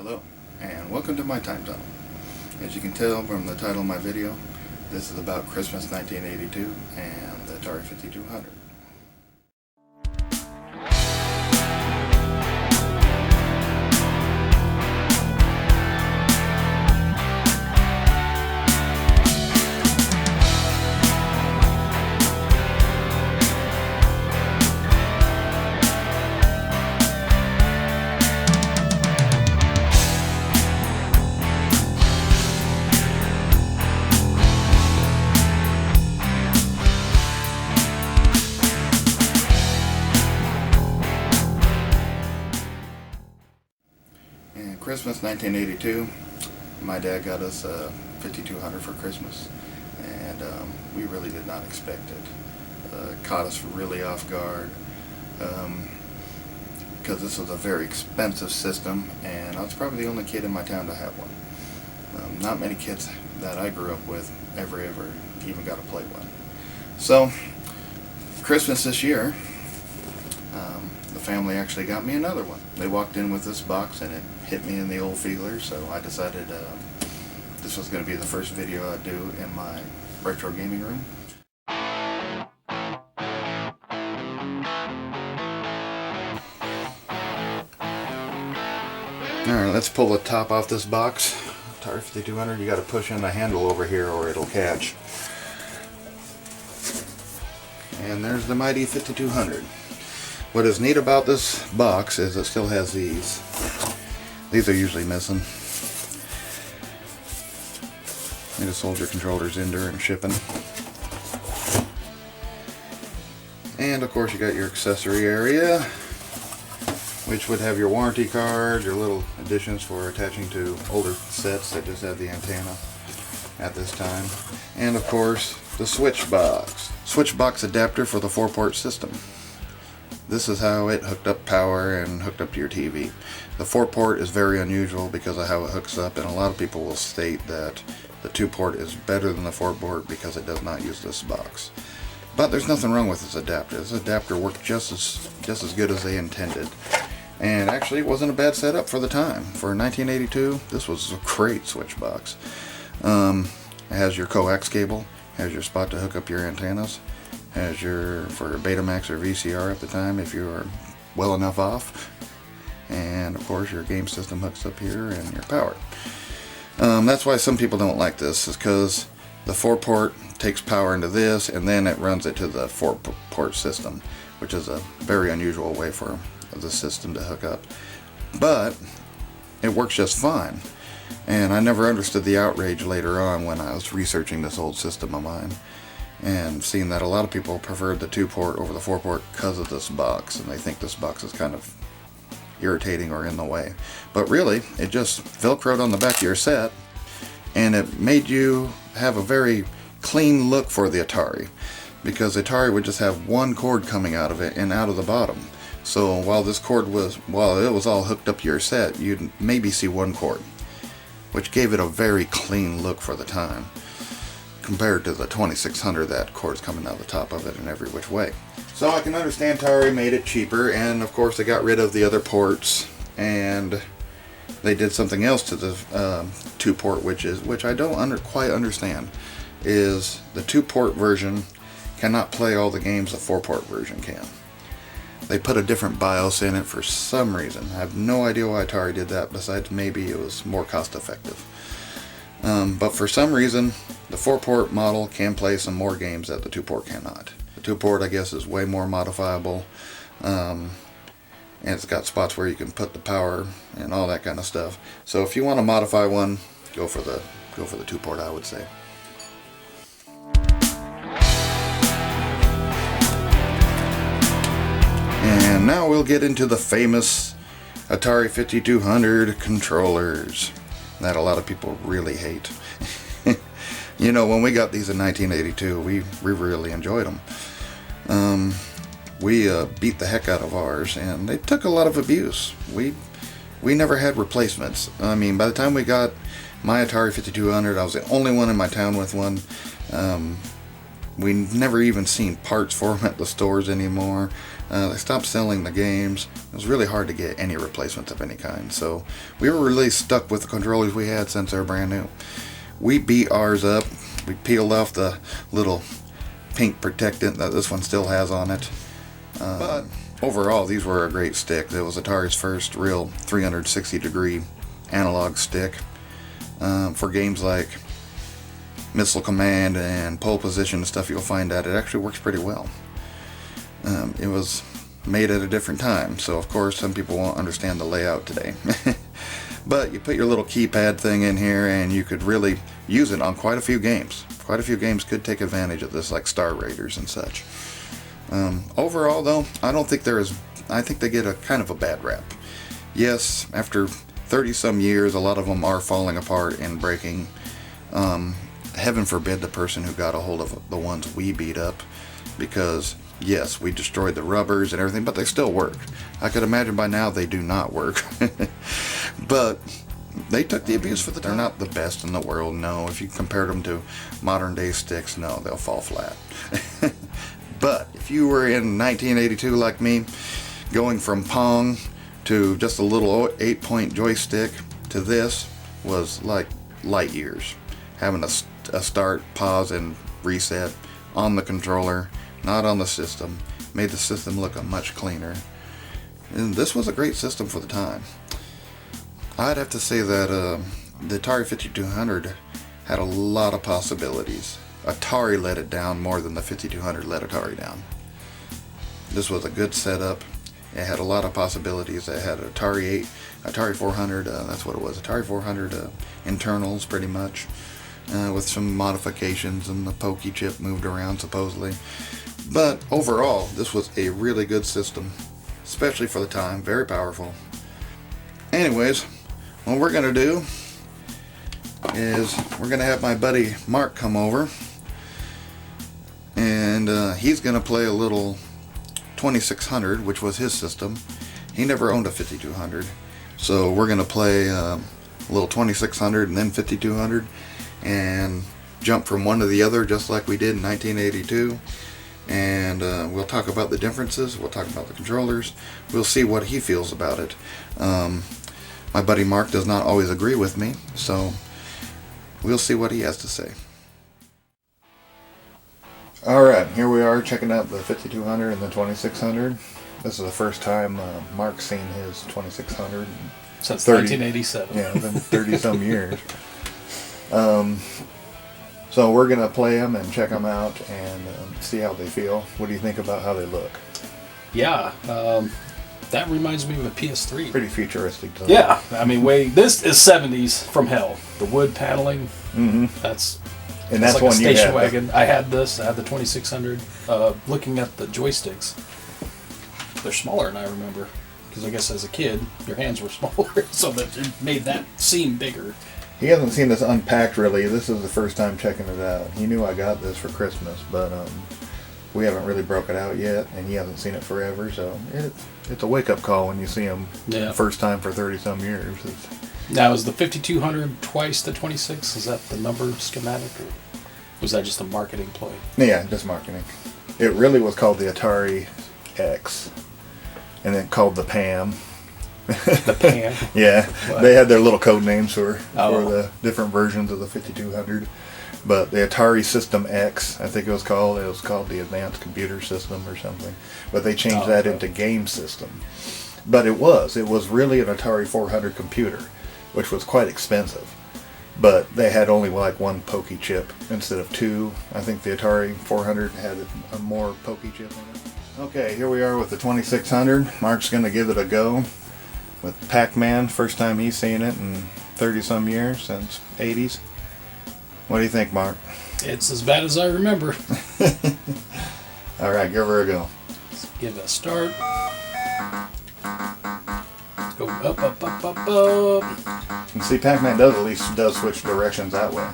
Hello, and welcome to my time tunnel. As you can tell from the title of my video, this is about Christmas 1982 and the Atari 5200. Christmas 1982, my dad got us a 5200 for Christmas, and we really did not expect it. It caught us really off guard, because this was a very expensive system, and I was probably the only kid in my town to have one. Not many kids that I grew up with ever even got to play one. So, Christmas this year, the family actually got me another one. They walked in with this box and it hit me in the old feeler, so I decided this was going to be the first video I'd do in my retro gaming room. Alright, let's pull the top off this box. Atari 5200, you got to push in the handle over here or it'll catch. And there's the mighty 5200. What is neat about this box is it still has these. These are usually missing. They just sold your controllers in during shipping. And of course you got your accessory area, which would have your warranty card, your little additions for attaching to older sets that just have the antenna at this time. And of course the switch box. Switch box adapter for the 4-port system. This is how it hooked up power and hooked up to your TV. The 4-port is very unusual because of how it hooks up, and a lot of people will state that the 2-port is better than the 4-port because it does not use this box. But there's nothing wrong with this adapter. This adapter worked just as good as they intended. And actually it wasn't a bad setup for the time. For 1982, this was a great switch box. It has your coax cable, has your spot to hook up your antennas, has your, for Betamax or VCR at the time if you were well enough off, and of course your game system hooks up here and your power. That's why some people don't like this, is because the 4-port takes power into this and then it runs it to the 4-port system, which is a very unusual way for the system to hook up. But it works just fine, and I never understood the outrage later on when I was researching this old system of mine, and seeing that a lot of people preferred the 2-port over the 4-port because of this box, and they think this box is kind of irritating or in the way. But really, it just velcroed on the back of your set, and it made you have a very clean look for the Atari, because Atari would just have one cord coming out of it and out of the bottom. So while it was all hooked up to your set, you'd maybe see one cord, which gave it a very clean look for the time, compared to the 2600, that cord's coming out the top of it in every which way. So I can understand Atari made it cheaper, and of course they got rid of the other ports, and they did something else to the 2-port, which I don't quite understand, is the 2-port version cannot play all the games the 4-port version can. They put a different BIOS in it for some reason. I have no idea why Atari did that, besides maybe it was more cost effective. But for some reason, the 4-port model can play some more games that the 2-port cannot. The 2-port, I guess, is way more modifiable, and it's got spots where you can put the power and all that kind of stuff. So if you want to modify one, go for the 2-port, I would say. And now we'll get into the famous Atari 5200 controllers that a lot of people really hate. You know, when we got these in 1982, we really enjoyed them. We beat the heck out of ours, and they took a lot of abuse. We never had replacements. I mean, by the time we got my Atari 5200, I was the only one in my town with one. We never even seen parts for them at the stores anymore. They stopped selling the games. It was really hard to get any replacements of any kind. So we were really stuck with the controllers we had since they were brand new. We beat ours up. We peeled off the little pink protectant that this one still has on it. But overall, these were a great stick. It was Atari's first real 360 degree analog stick. For games like Missile Command and Pole Position and stuff, you'll find that it actually works pretty well. It was made at a different time, so of course some people won't understand the layout today. But you put your little keypad thing in here and you could really use it on quite a few games. Quite a few games could take advantage of this, like Star Raiders and such. Overall though, I think they get a kind of a bad rap. Yes, after 30 some years, a lot of them are falling apart and breaking. Heaven forbid the person who got a hold of the ones we beat up, because yes, we destroyed the rubbers and everything, but they still work. I could imagine by now they do not work. But they took the abuse for the time. They're not the best in the world, no. If you compared them to modern day sticks, no, they'll fall flat. But if you were in 1982 like me, going from Pong to just a little 8-point joystick to this was like light years. Having a start, pause, and reset on the controller, not on the system, made the system look much cleaner. And this was a great system for the time. I'd have to say that the Atari 5200 had a lot of possibilities. Atari let it down more than the 5200 let Atari down. This was a good setup. It had a lot of possibilities. It had Atari 8, Atari 400, that's what it was, Atari 400 internals pretty much, with some modifications, and the pokey chip moved around supposedly. But overall, this was a really good system, especially for the time, very powerful. Anyways, what we're going to do is we're going to have my buddy Mark come over, and he's going to play a little 2600, which was his system. He never owned a 5200, so we're going to play a little 2600 and then 5200 and jump from one to the other just like we did in 1982. And we'll talk about the differences, we'll talk about the controllers, we'll see what he feels about it. My buddy Mark does not always agree with me, so we'll see what he has to say. Alright, here we are checking out the 5200 and the 2600. This is the first time Mark's seen his 2600. Since 1987. Yeah, it's been 30 some years. So we're going to play them and check them out and see how they feel. What do you think about how they look? Yeah, that reminds me of a PS3. Pretty futuristic. Yeah, I mean, this is 70s from hell. The wood paneling, that's like one a station you wagon. I had this, I had the 2600. Looking at the joysticks, they're smaller than I remember. Because I guess as a kid, your hands were smaller, so that it made that seem bigger. He hasn't seen this unpacked really. This is the first time checking it out. He knew I got this for Christmas, but we haven't really broke it out yet, and he hasn't seen it forever, so it's a wake-up call when you see him first time for 30-some years. Now, is the 5200 twice the 26? Is that the number schematic, or was that just a marketing ploy? Yeah, just marketing. It really was called the Atari X, and then called the PAM. The PAM? Yeah, what? They had their little code names for the different versions of the 5200. But the Atari System X, I think it was called the Advanced Computer System or something. But they changed that into Game System. But it was really an Atari 400 computer, which was quite expensive. But they had only like one pokey chip instead of two. I think the Atari 400 had a more pokey chip in it. Okay, here we are with the 2600. Mark's going to give it a go with Pac-Man. First time he's seen it in 30-some years, since 80s. What do you think, Mark? It's as bad as I remember. All right, give her a go. Let's give it a start. Go up, up, up, up, up. And see, Pac-Man at least does switch directions that way.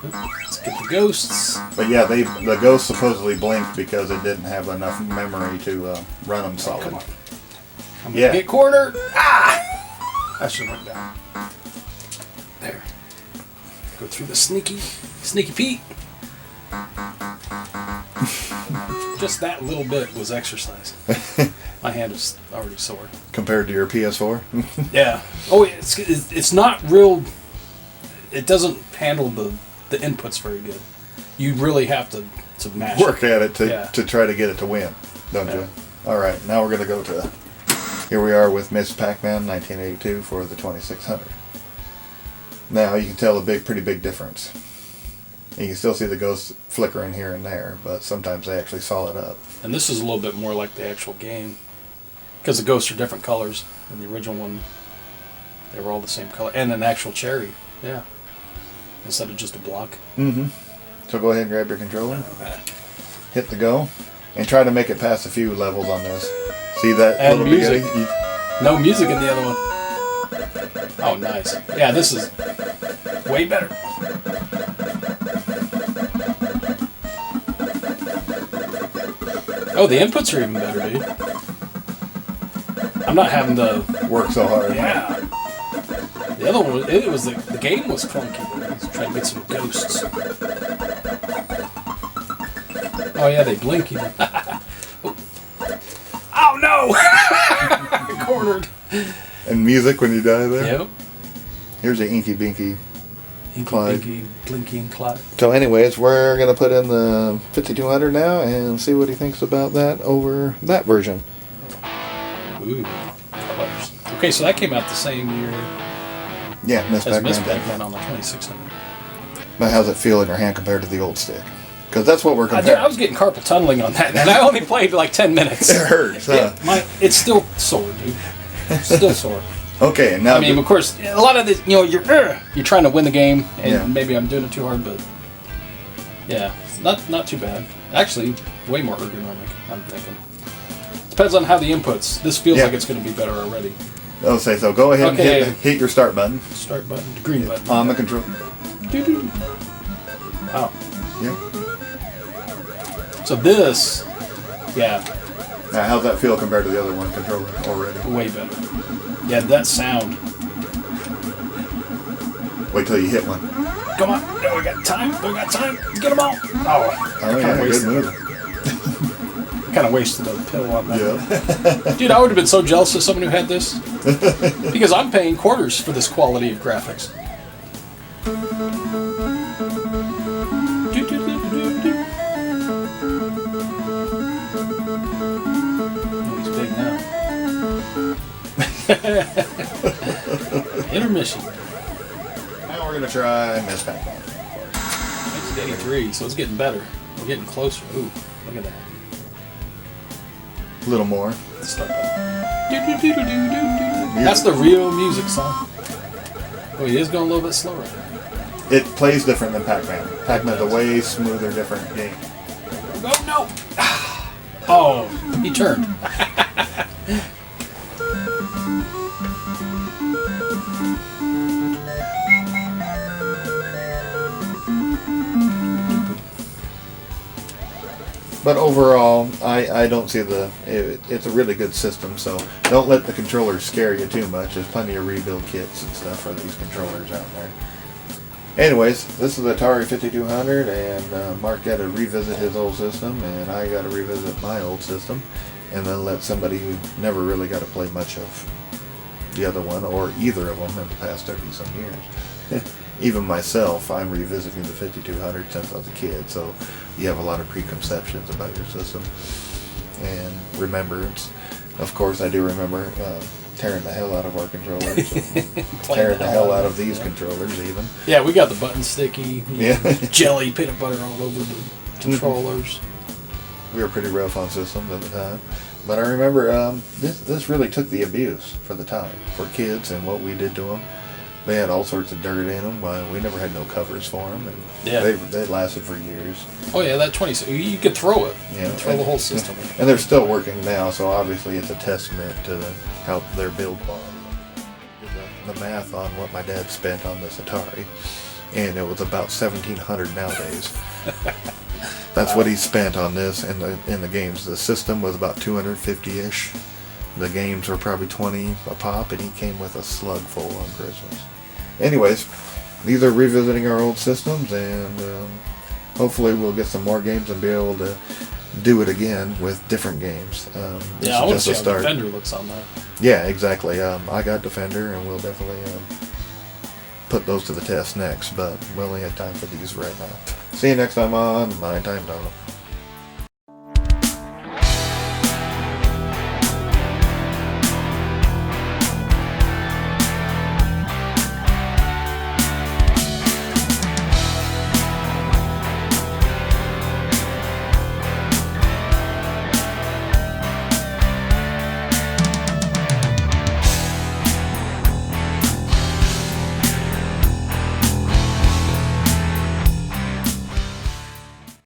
Let's get the ghosts. But yeah, the ghosts supposedly blinked because it didn't have enough memory to run them solid. Come on. I'm gonna get cornered. Ah! I should have went down. There. Go through the sneaky Pete. just that little bit was exercise. My hand is already sore. Compared to your PS4? Yeah. Oh, it's not real. It doesn't handle the inputs very good. You really have to mash Work it. at it to try to get it to win, don't you? All right, now we're going to go to... Here we are with Miss Pac-Man 1982 for the 2600. Now you can tell a pretty big difference. And you can still see the ghosts flickering here and there, but sometimes they actually solid up. And this is a little bit more like the actual game. Because the ghosts are different colors. In the original one, they were all the same color. And an actual cherry, yeah. Instead of just a block. Mm-hmm. So go ahead and grab your controller. Hit the go. And try to make it past a few levels on this. See that and little music. beginning? No music in the other one. Oh, nice. Yeah, this is way better. Oh, the inputs are even better, dude. I'm not having to work so hard. Yeah. The other one, it was the game was clunky. I was trying to get some ghosts. Oh yeah, they blink even. Oh no! Cornered. And music when you die there? Yep. Here's the Inky Binky Clyde. Inky, Blinky, Clyde. So anyways, we're going to put in the 5200 now and see what he thinks about that over that version. Ooh, colors. Okay, so that came out the same year Yeah, Miss as Miss Pac-Man. Pac-Man on the 2600. But how's it feel in your hand compared to the old stick? Because that's what we're comparing. I was getting carpal tunneling on that, and I only played like 10 minutes. It hurts, huh? It's still sore, dude. Still sore. Okay, now... I mean, of course, a lot of this, you're trying to win the game, and Yeah. maybe I'm doing it too hard, but yeah, not too bad. Actually, way more ergonomic, I'm thinking. Depends on how the inputs. This feels like it's going to be better already. I'll say so. Go ahead Okay. and hit your start button. Start button, green button. On the control. Doo-doo. Wow. Yeah. So this, yeah, Now, how's that feel compared to the other one controller already? way better. Yeah, that sound. Wait till you hit one. Come on. No, we got time. We got time. Get them all. Oh, Yeah, good move. kind of wasted a pill on that. Yeah. Dude, I would have been so jealous of someone who had this. Because I'm paying quarters for this quality of graphics. Oh, he's big now. Intermission. Now we're going to try Miss Pac-Man. 1983, so it's getting better. We're getting closer. Ooh, look at that. A little more. Start That's the real music song. Oh, he is going a little bit slower. It plays different than Pac-Man. Pac-Man's a way smoother, different game. Oh, no! Oh, he turned. But overall, I don't see it's a really good system, so don't let the controllers scare you too much. There's plenty of rebuild kits and stuff for these controllers out there. Anyways, this is Atari 5200, and Mark got to revisit his old system, and I got to revisit my old system, and then let somebody who never really got to play much of the other one, or either of them in the past 30-some years. Even myself, I'm revisiting the 5200 since I was a kid, so you have a lot of preconceptions about your system and remembrance. Of course, I do remember tearing the hell out of our controllers, tearing the hell out of these controllers even. Yeah, we got the button sticky, Yeah. jelly, peanut butter all over the controllers. We were pretty rough on systems at the time. But I remember this really took the abuse for the time, for kids and what we did to them. They had all sorts of dirt in them. We never had no covers for them, and they lasted for years. Oh yeah, that 26. You could throw it. Yeah, You could throw the whole system. And they're still working now, so obviously it's a testament to how their build quality. The math on what my dad spent on this Atari, and it was about $1,700 nowadays. That's what he spent on this in the games. The system was about $250-ish. The games were probably $20 a pop, and he came with a slug full on Christmas. Anyways, these are revisiting our old systems, and hopefully we'll get some more games and be able to do it again with different games. This Yeah, I is want to just see a how start. Defender looks on that. Yeah, exactly. I got Defender, and we'll definitely put those to the test next, but we only had time for these right now. See you next time on Mind Time Donald.